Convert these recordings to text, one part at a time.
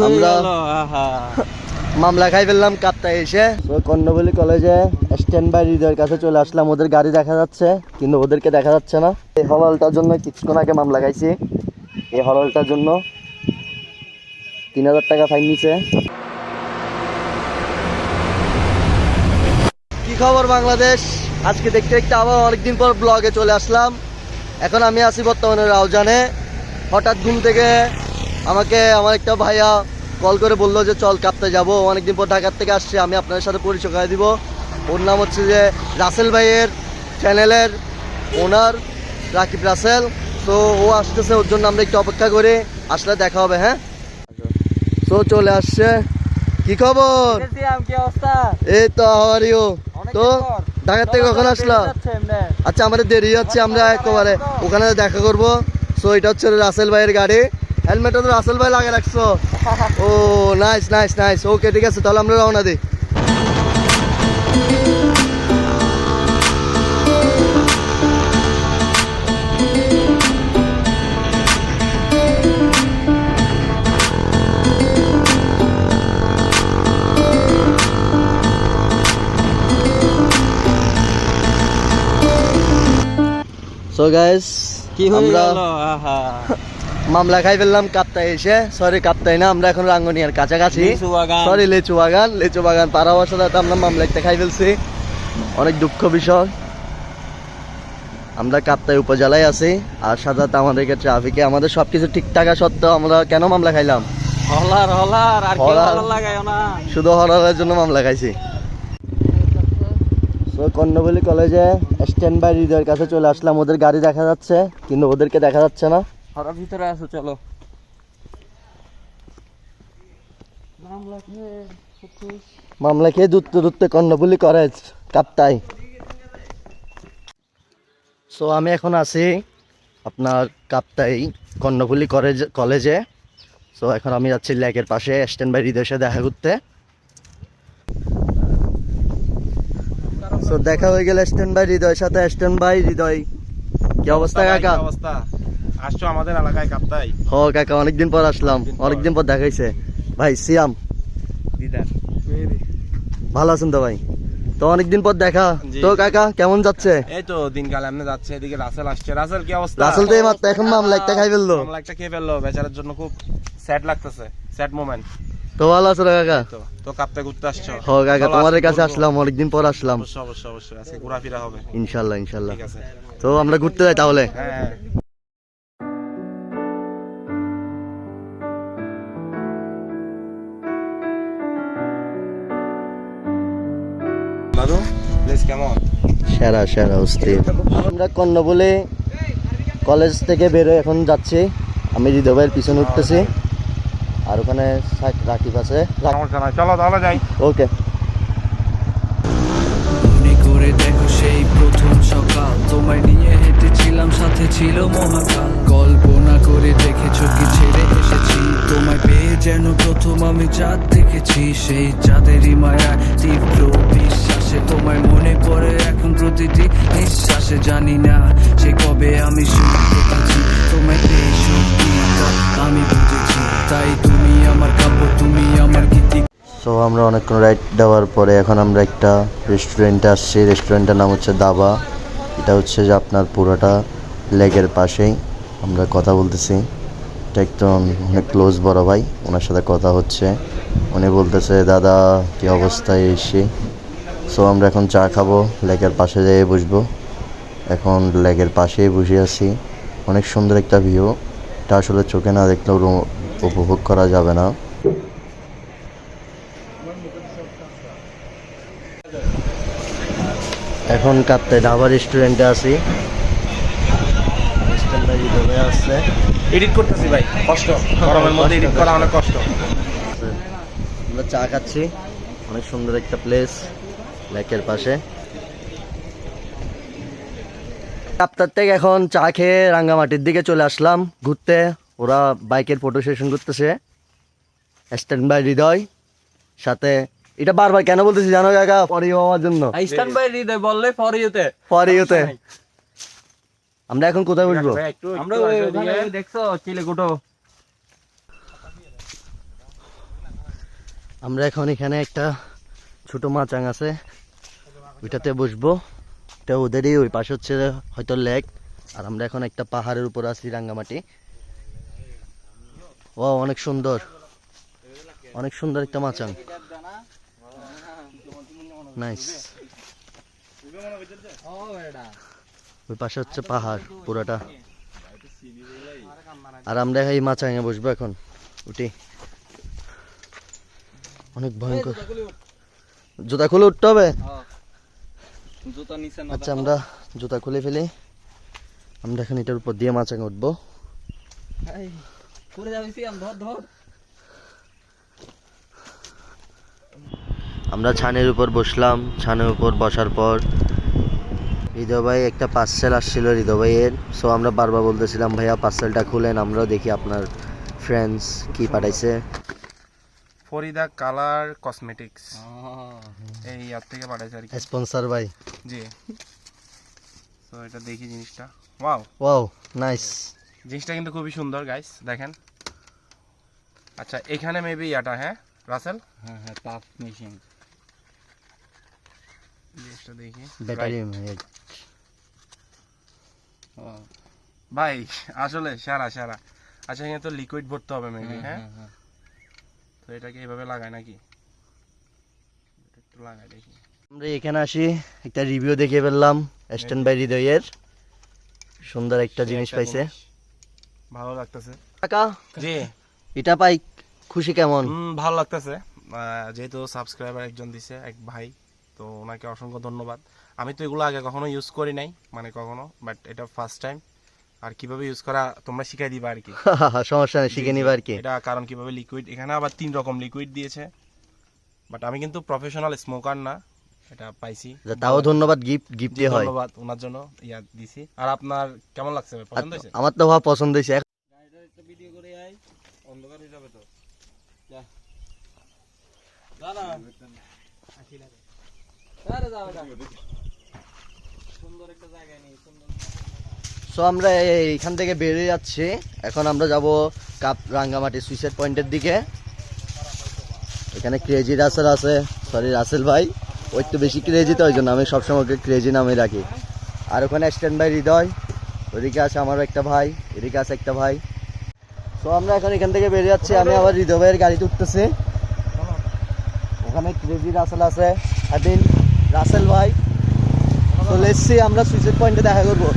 আমরা মামলা খাই ফেললাম কাপ্তাই এসে। কর্ণফুলী কলেজে স্ট্যান্ড বাই হৃদয়ের কাছে চলে আসলাম। ওদের গাড়ি দেখা যাচ্ছে কিন্তু ওদেরকে দেখা যাচ্ছে না। এই হলটার জন্য কিছুক্ষণ আগে মামলা খাইছি। এই হলটার জন্য 3000 টাকা ফাইন নিছে। কি খবর বাংলাদেশ? আজকে দেখতে দেখতে আবার অনেকদিন পর ব্লগে চলে আসলাম। এখন আমি আছি বর্তমানে রাউজানে। হঠাৎ ঘুম থেকে আমাকে আমার একটা ভাইয়া কল করে বললো যে চল কাপ্তাই যাবো। অনেকদিন পর ঢাকার থেকে আসছে। আমি আপনাদের সাথে পরিচয় করে দিব। ওর নাম হচ্ছে যে রাসেল ভাইয়ের চ্যানেলের ওনার রাকিব রাসেল। তো ও আসতেছে, ওর জন্য আমরা একটু অপেক্ষা করি, আসলে দেখা হবে। হ্যাঁ, তো চলে আসছে। কি খবর? এই তো হাওয়ার ইউ। তো ঢাকার থেকে কখন আসলাম? আচ্ছা, আমাদের দেরি হচ্ছে, আমরা একেবারে ওখানে দেখা করবো। সো এটা হচ্ছে রাসেল ভাইয়ের গাড়ি। হেলমেটটা তো রাসেল ভাই লাগে রাখছো। ও নাইস নাইস নাইস। ওকে, ঠিক আছে, তাহলে আমরা রওনা দিই। সো গাইস, আমরা মামলা খাই ফেললাম কাপ্তাই এসে। সরি, কাপ্তাই না, আমরা এখন রাঙ্গুনিয়ার কাছাকাছি। সরি, লিচু বাগান পার হওয়ার সাথে আমরা মামলা একটা খাই ফেলছি। অনেক দুঃখ বিষয়। আমরা কাপ্তাই উপজেলায় আছি, আর সাধারণত আমাদেরকে ট্রাফিকে আমাদের সবকিছু ঠিক থাকা সত্ত্বেও আমরা কেন মামলা খাইলাম? শুধু হলারের জন্য মামলা খাইছি। কর্ণফুলী কলেজে স্ট্যান্ড বাই হৃদয়ের কাছে চলে আসলাম। ওদের গাড়ি দেখা যাচ্ছে কিন্তু ওদেরকে দেখা যাচ্ছে না। ভিতরে আছো, চলো। মামলা খেয়ে দূরতে কর্ণফুলী কলেজ কাপ্তাই। সো আমি এখন আছি আপনার কাপ্তাই কর্ণফুলী কলেজে। সো এখন আমি যাচ্ছি লেকের পাশে স্ট্যান্ড বাই হৃদয়ের সাথে দেখা করতে। সো দেখা হয়ে গেল স্ট্যান্ড বাই হৃদয়ের সাথে। স্ট্যান্ড বাই হৃদয়, কি অবস্থা কাকা? অবস্থা, আসছো আমাদের এলাকায় কাপ্তাই? হ কাকা, অনেকদিন পর আসলাম, অনেকদিন পর দেখাইছে। ভাই সিয়াম, ভালো আছেন তো ভাই? তো অনেকদিন পর দেখা। তো কাকা কেমন যাচ্ছে? এই তো দিনকাল এমনি যাচ্ছে। এদিকে রাসেল আসছে। রাসেল কি অবস্থা? রাসেল তো এইমাত্র এখন মামলা একটা খাই ফেললো। মামলা একটা খেয়ে ফেললো, বেচারার জন্য খুব স্যাড লাগতেছে, স্যাড মোমেন্ট। তো ভালো আছো কাকা? তো কাপ্তাই ঘুরতে আসছো? হ কাকা, তোমাদের কাছে আসলাম, অনেকদিন পর আসলাম। অবশ্যই আজকে ঘোরাফেরা হবে ইনশাল্লাহ ইনশাল্লাহ। ঠিক আছে, তো আমরা ঘুরতে যাই তাহলে। হ্যাঁ। দাদু প্লেস কেমন? সেরা সেরা অস্থির। আমরা কর্ণফুলী কলেজ থেকে বেরোয় এখন যাচ্ছি। আমি হৃদয় ভাইয়ের পিছনে উঠতেছি, আর ওখানে রাকিব আছে। চলো তাহলে যাই। ওকে। মনে করে দেখো সেই প্রথম সকাল, তোমায় নিয়ে হেঁটেছিলাম, সাথে ছিল মহাকাল। কল্পনা করে দেখেছো কি ছেড়ে এসেছি, তোমায় পেয়ে যেন প্রথম আমি চাঁদ দেখেছি। সেই চাঁদেরই মায়া তীব্র বিশ্বাসে তোমায় মনে পড়ে এখন প্রতিটি নিঃশ্বাসে। জানি না সে কবে আমি শুরু দেখেছি তোমায় পেয়ে, সত্যি আমি বুঝেছি। তাই তুমি আমার কাব্য, তুমি আমার গীতি। সো আমরা অনেকক্ষণ রাইড দেওয়ার পরে এখন আমরা একটা রেস্টুরেন্টে আসছি। রেস্টুরেন্টের নাম হচ্ছে দাবা। এটা হচ্ছে যে আপনার পুরোটা লেকের পাশেই। আমরা কথা বলতেছি, এটা একদম অনেক ক্লোজ বড় ভাই, ওনার সাথে কথা হচ্ছে। উনি বলতেছে দাদা কি অবস্থায় এসছি। সো আমরা এখন চা খাবো, লেকের পাশে যেয়ে বসবো। এখন লেকের পাশেই বসে আছি। অনেক সুন্দর একটা ভিউ, এটা আসলে চোখে না দেখলেও উপভোগ করা যাবে না। এখন কাপ্তাই ধাবা রেস্টুরেন্টে আছি। আসছে এডিট করতেছি ভাই, কষ্ট, গরমের মধ্যে এডিট করা অনেক কষ্ট। আমরা চা খাচ্ছি, অনেক সুন্দর একটা প্লেস লেকের পাশে। কাপ্তাই থেকে এখন চা খেয়ে রাঙ্গামাটির দিকে চলে আসলাম ঘুরতে। ওরা বাইকের ফটো সেশন করতেছে স্ট্যান্ড বাই হৃদয় সাথে। এটা বারবার কেন বলতেছি জানো কাকা? ফর ইউ আমার জন্য। স্ট্যান্ড বাই হৃদয় বললে ফর ইউতে। আমরা এখন কোথায় বসবো? আমরা ওখানে দেখছো চিলেকুটো। আমরা এখন এখানে একটা ছোট মাচাং আছে, ওইটাতে বসবো। এটা ওদেরই, ওই পাশে হচ্ছে হয়তো লেক। আর আমরা এখন একটা পাহাড়ের উপর আছি, রাঙ্গামাটি। ও অনেক সুন্দর, অনেক সুন্দর একটা মাচাং, নাইস। ওই পাশে হচ্ছে পাহাড় পুরাটা। আর আমরা এই মাচাঙে বসবো এখন, উঠি। অনেক ভয়ঙ্কর, জুতা খুলে উঠতে হবে। আচ্ছা আমরা জুতা খুলে ফেলি। আমরা এখন এটার উপর দিয়ে মাচাঙে উঠবো। আমরা ছানের উপর বসলাম। ছানের উপর বসার পর হৃদয় ভাই একটা পার্সেল আসছিল হৃদয় ভাইয়ের। সো আমরা বারবার বলতেছিলাম ভাইয়া পার্সেলটা খুলেন, আমরাও দেখি আপনার ফ্রেন্ডস কি পাঠাইছে। ফরিদা কালার কসমেটিক্স এই অ্যাপ থেকে পাঠাইছে আর কি, স্পন্সর ভাই। জি। তো এটা দেখি জিনিসটা, ওয়াও ওয়াও নাইস। জিনিসটা কিন্তু খুবই সুন্দর গাইস, দেখেন। আচ্ছা এখানে মেবি এটা, হ্যাঁ রাসেল, হ্যাঁ হ্যাঁ পাফ মেশিন। জিনিসটা দেখি ব্যাটারি ভাই, আসলে সারা সারা। আচ্ছা এখানে তো লিকুইড ভরতে হবে মেবি, হ্যাঁ। তো এটাকে এইভাবে লাগায় নাকি, এটা একটু লাগাই দেখি। আমরা এখানে আসি, একটা রিভিউ দেখে ফেললাম স্ট্যান্ড বাই হৃদয়ের। সুন্দর একটা জিনিস পাইছে, ভালো লাগতেছে কাকা। জি, এটা পাই খুশি কেমন? ভালো লাগতেছে। যেহেতু সাবস্ক্রাইবার একজন দিছে, এক ভাই, তো ওনাকে অসংখ্য ধন্যবাদ। আমি তো এগুলো আগে কখনো ইউজ করি নাই, মানে কখনো, বাট এটা ফার্স্ট টাইম। আর কিভাবে ইউজ করা তোমরা শিখাই দিবা আর কি। সমস্যা নেই, শিখে নিবা আর কি। এটা কারণ কিভাবে লিকুইড, এখানে আবার 3 রকম লিকুইড দিয়েছে। বাট আমি কিন্তু প্রফেশনাল স্মোকার না, এটা পাইছি। তাও ধন্যবাদ, গিফট দিয়ে হয়। ধন্যবাদ ওনার জন্য, ইয়া দিছি। আর আপনার কেমন লাগছে ভাই, পছন্দ হয়েছে? আমার তো ভাব পছন্দ হয়েছে। ভিডিও করে আই, অন্ধকার হয়ে যাবে তো। সুন্দর একটা জায়গায় নেই, সুন্দর। সো আমরা এইখান থেকে বেরিয়ে যাচ্ছি। এখন আমরা যাব রাঙ্গামাটি সুইসাইড পয়েন্টের দিকে। এখানে ক্রেজি রাসেল আছে, সরি রাসেল ভাই, ওই একটু বেশি ক্রেজি, তো ওই জন্য আমি সবসময় ওকে ক্রেজি নামে রাখি। আর ওখানে স্ট্যান্ড বাই হৃদয়, ওইদিকে আছে আমারও একটা ভাই, এদিকে আছে একটা ভাই। সো আমরা এখন এখান থেকে বেরিয়ে যাচ্ছি। আমি আবার হৃদয় ভাইয়ের গাড়িতে উঠতেছি। ওখানে ক্রেজি রাসেল আছে, আদিন রাসেল ভাই। তো লেটসি আমরা সুইসাইড পয়েন্টে দেখা করবো।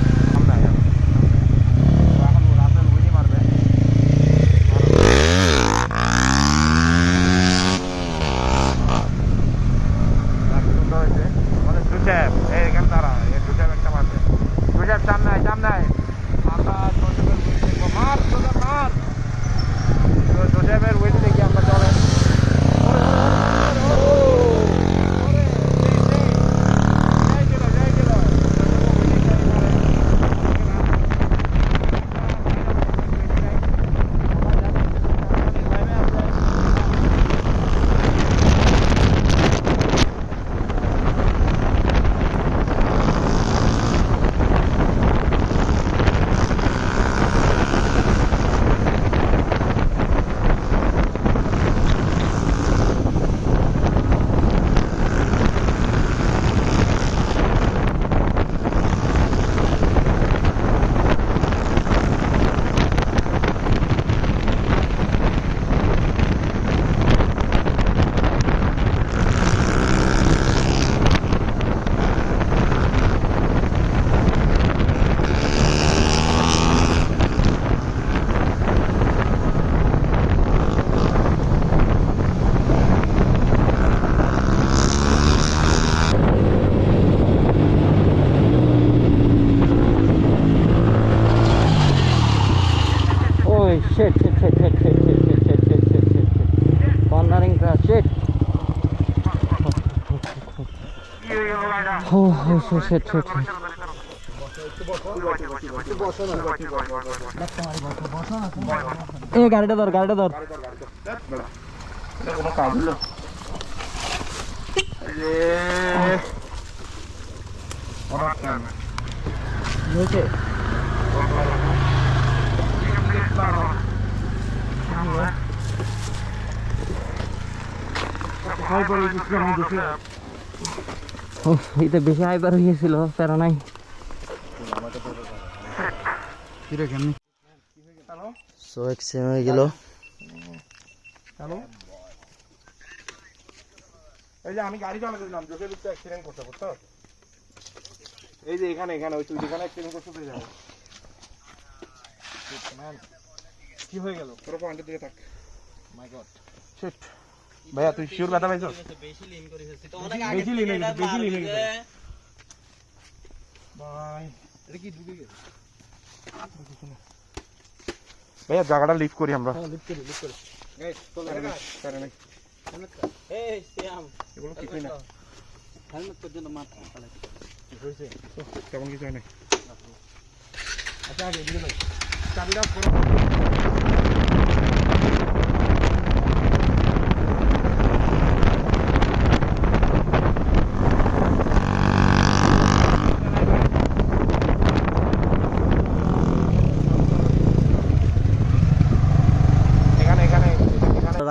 Cornering crash, shit. Oh, shit. এই গাড়িটা ধর কোনো কাজ হলো? হয়েছে। এটা বেশি হাইবার হয়ে গেছিল প্যারা নাই সো এক্সিডেন্ট হয়ে গেল। হ্যালো, এই যে আমি গাড়ি চালাতেছিলাম, জোকে বিচ্ছে অ্যাক্সিডেন্ট করতে বুঝছো? এই যে এখানে এখানে ওই তুই যেখানে অ্যাক্সিডেন্ট করতে পেয়ে যাবে। কি হয়ে গেল? তোর পয়েন্টের দিকে তাক। মাই গড শিট। ভাইয়া তুই শিওর ব্যথা পাইছো? বেশি লিন করে ফেলছি তো বেশি লিন হয়ে গেছে, বেশি লিন হয়ে গেছে ভাই। এটা কি ঢুকে গেছে? ভাইয়া জায়গাটা লিফট করি আমরা। লিফট করি গাইস চল পারে নাই এই শ্যাম এগুলো কিছুই না, হেলমেট পর্যন্ত মাথা তাহলে কি হইছে? তেমন কিছু হয় নাই। আচ্ছা আগে দিকে যাই, চাবিটা করো।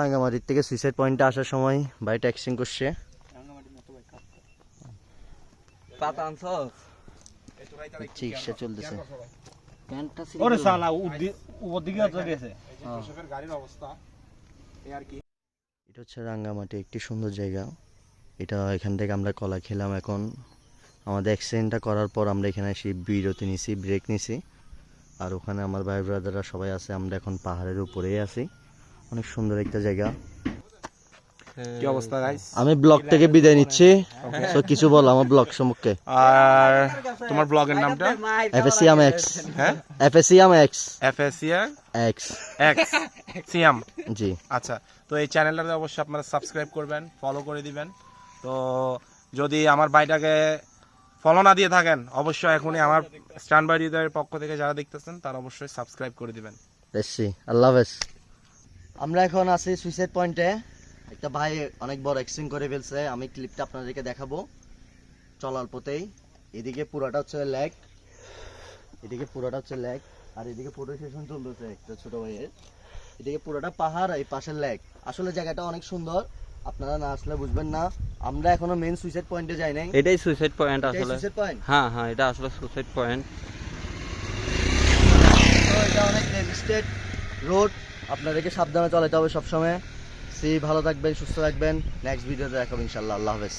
রাঙ্গামাটির থেকে সুইসাইড পয়েন্টে আসার সময় ভাই ট্যাক্সিং করছে। পাতা আনছস? চিকিৎসা চলতেছে। প্যান্টটা ওরে শালা উপর দিকে চলে গেছে। কৃষকের গাড়ির অবস্থা এই আর কি। এটা হচ্ছে রাঙ্গামাটি, একটি সুন্দর জায়গা। এখান থেকে আমরা কলা খেলাম। এখন আমাদের অ্যাক্সিডেন্টটা করার পর আমরা এখানে এসে বিরতি নিছি, ব্রেক নিছি। আর ওখানে আমার ভাই ব্রাদাররা সবাই আছে। আমরা এখন পাহাড়ের উপরেই আছি, অনেক সুন্দর একটা জায়গা। কি অবস্থা গাইস? আমি ব্লগ থেকে বিদায় নিচ্ছি। তো কিছু বল আমার ব্লগ সম্পর্কে। আর তোমার ব্লগের নামটা? এফএসিয়াম এক্স। হ্যাঁ, এফএসিয়াম এক্স। এফএসিয়া এক্স এক্স সিয়াম। জি। আচ্ছা, তো এই চ্যানেলটাতে অবশ্যই আপনারা সাবস্ক্রাইব করবেন, ফলো করে দিবেন। তো যদি আমার ভাইটাকে ফলো না দিয়ে থাকেন, অবশ্যই এখনই আমার স্ট্যান্ড বাই হৃদয়ের পক্ষ থেকে যারা দেখতেছেন তারা অবশ্যই সাবস্ক্রাইব করে দিবেন। বেশি আল্লাহ হাফেজ। আমরা এখন আছি সুইসাইড পয়েন্টে। একটা ভাই অনেক বড় অ্যাক্সিডেন্ট করে ফেলছে। আমি ক্লিপটা আপনাদেরকে দেখাবো চলার পথেই। এদিকে পুরাটা হচ্ছে লেক, এদিকে পুরাটা হচ্ছে লেক, আর এদিকে ফটো সেশন চলতেছে একটা ছোট ভাইয়ের। এদিকে পুরাটা পাহাড়, এই পাশের লেক। আসলে জায়গাটা অনেক সুন্দর, আপনারা না আসলে বুঝবেন না। আমরা এখনো মেইন সুইসাইড পয়েন্টে যাই নাই। এটাই সুইসাইড পয়েন্ট আসলে। সুইসাইড পয়েন্ট, হ্যাঁ হ্যাঁ, এটা আসলে সুইসাইড পয়েন্ট। তো এটা অনেক রেজিস্ট্রেড রোড, আপনাদেরকে সাবধানে চালাতে হবে সবসময়। ভালো থাকবেন, সুস্থ থাকবেন। নেক্সট ভিডিওতে দেখাবো ইনশাল্লাহ। আল্লাহ হাফেজ।